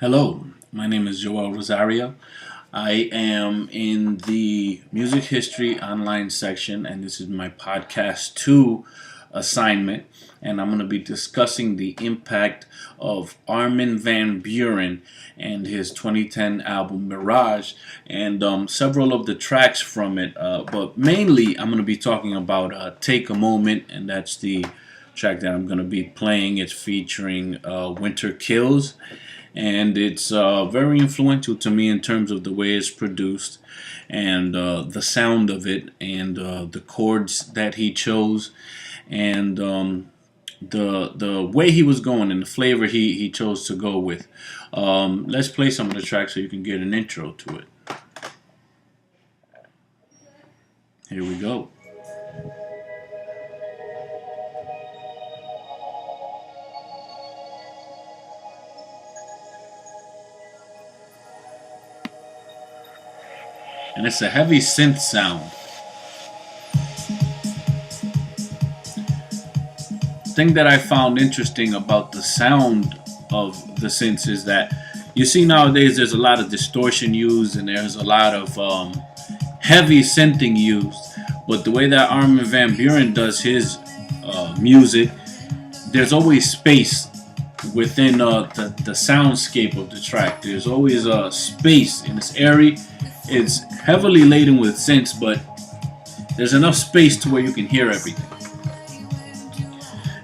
Hello, my name is Joel Rosario. I am in the music history online section, and this is my podcast 2 assignment. And I'm going to be discussing the impact of Armin Van Buuren and his 2010 album Mirage, and several of the tracks from it. But mainly, I'm going to be talking about Take a Moment, and that's the track that I'm going to be playing. It's featuring Winter Kills. And it's very influential to me in terms of the way it's produced and the sound of it and the chords that he chose and the way he was going and the flavor he chose to go with. Let's play some of the tracks so you can get an intro to it. Here we go. And it's a heavy synth sound. The thing that I found interesting about the sound of the synths is that you see nowadays there's a lot of distortion used and there's a lot of heavy synthing used. But the way that Armin Van Buuren does his music, there's always space within the soundscape of the track. There's always a space, and it's airy. It's heavily laden with synths, but there's enough space to where you can hear everything.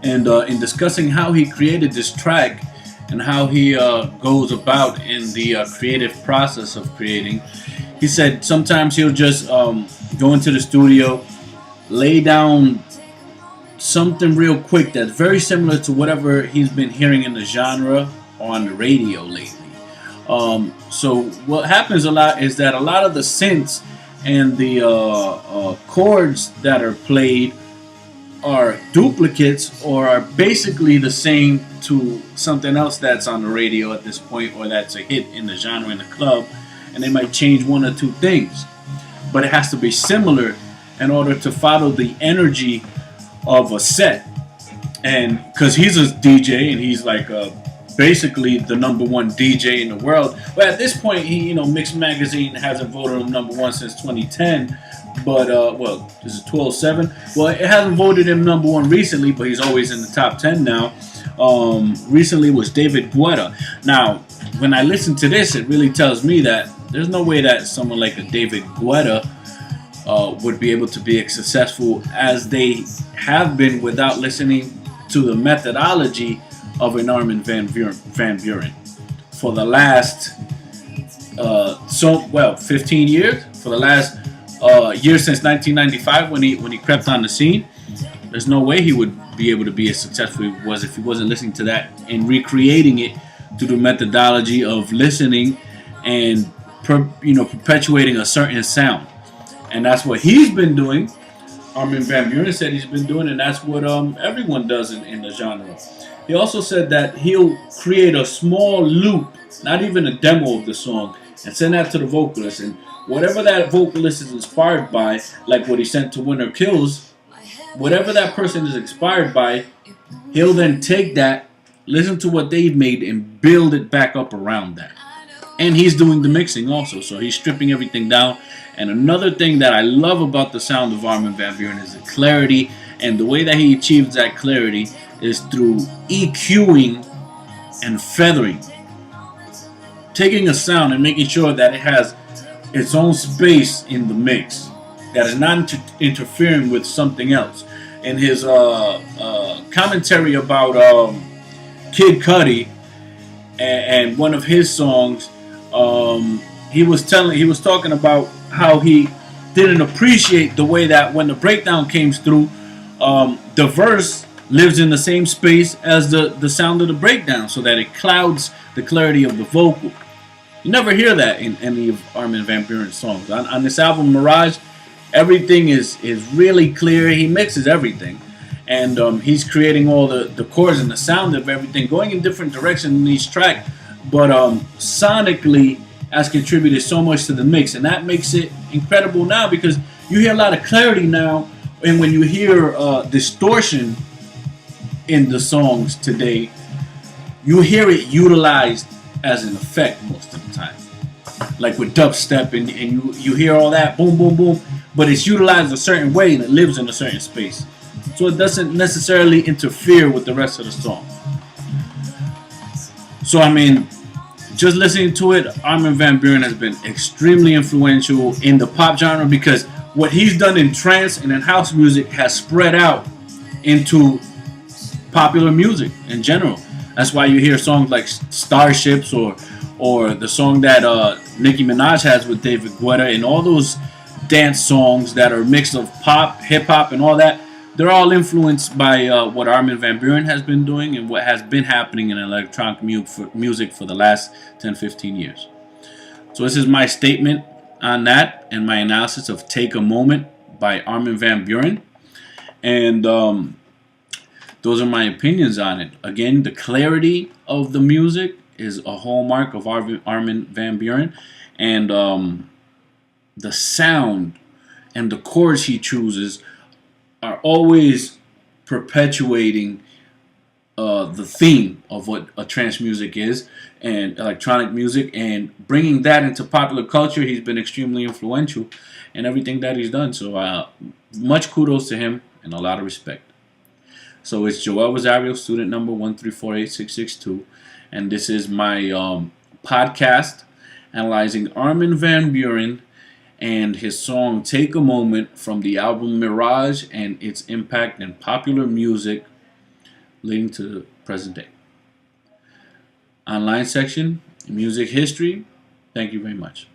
And in discussing how he created this track and how he goes about in the creative process of creating, he said sometimes he'll just go into the studio, lay down something real quick that's very similar to whatever he's been hearing in the genre or on the radio lately. So what happens a lot is that a lot of the synths and the chords that are played are duplicates or are basically the same to something else that's on the radio at this point or that's a hit in the genre in the club, and they might change one or two things. But it has to be similar in order to follow the energy of a set. And because he's a DJ and he's like basically the number one DJ in the world. But at this point, Mix Magazine hasn't voted him number one since 2010. But, this is 12-7. Well, it hasn't voted him number one recently, but he's always in the top 10 now. Recently was David Guetta. Now, when I listen to this, it really tells me that there's no way that someone like a David Guetta would be able to be as successful as they have been without listening to the methodology of an Armin Van Buuren for the last 15 years, for the last year since 1995 when he crept on the scene. There's no way he would be able to be as successful as he was if he wasn't listening to that and recreating it through the methodology of listening and perpetuating a certain sound. And that's what he's been doing. Armin Van Buuren said he's been doing, and that's what everyone does in the genre. He also said that he'll create a small loop, not even a demo of the song, and send that to the vocalist. And whatever that vocalist is inspired by, like what he sent to Winter Kills, whatever that person is inspired by, he'll then take that, listen to what they've made, and build it back up around that. And he's doing the mixing also, so he's stripping everything down. And another thing that I love about the sound of Armin Van Buuren is the clarity, and the way that he achieves that clarity is through EQing and feathering. Taking a sound and making sure that it has its own space in the mix, that is not interfering with something else. In his commentary about Kid Cudi and one of his songs, he was talking about how he didn't appreciate the way that when the breakdown came through, the verse lives in the same space as the sound of the breakdown, so that it clouds the clarity of the vocal. You never hear that in any of Armin Van Buuren's songs. On this album Mirage, everything is really clear. He mixes everything, and he's creating all the chords and the sound of everything going in different directions in each track, but sonically has contributed so much to the mix, and that makes it incredible now because you hear a lot of clarity now, and when you hear distortion in the songs today, you hear it utilized as an effect most of the time. Like with dubstep, and you hear all that boom, boom, boom, but it's utilized a certain way and it lives in a certain space. So it doesn't necessarily interfere with the rest of the song. So I mean, just listening to it, Armin Van Buuren has been extremely influential in the pop genre because what he's done in trance and in house music has spread out into popular music in general. That's why you hear songs like Starships or the song that Nicki Minaj has with David Guetta, and all those dance songs that are a mix of pop, hip hop, and all that. They're all influenced by what Armin Van Buuren has been doing and what has been happening in electronic music for the last 10-15 years. So this is my statement on that and my analysis of Take a Moment by Armin Van Buuren. And those are my opinions on it. Again, the clarity of the music is a hallmark of Armin Van Buuren. And the sound and the chords he chooses are always perpetuating the theme of what a trance music is and electronic music, and bringing that into popular culture. He's been extremely influential in everything that he's done. So much kudos to him and a lot of respect. So it's Joel Rosario, student number 1348662, and this is my podcast analyzing Armin Van Buuren and his song Take a Moment from the album Mirage and its impact in popular music leading to the present day. Online section, music history. Thank you very much.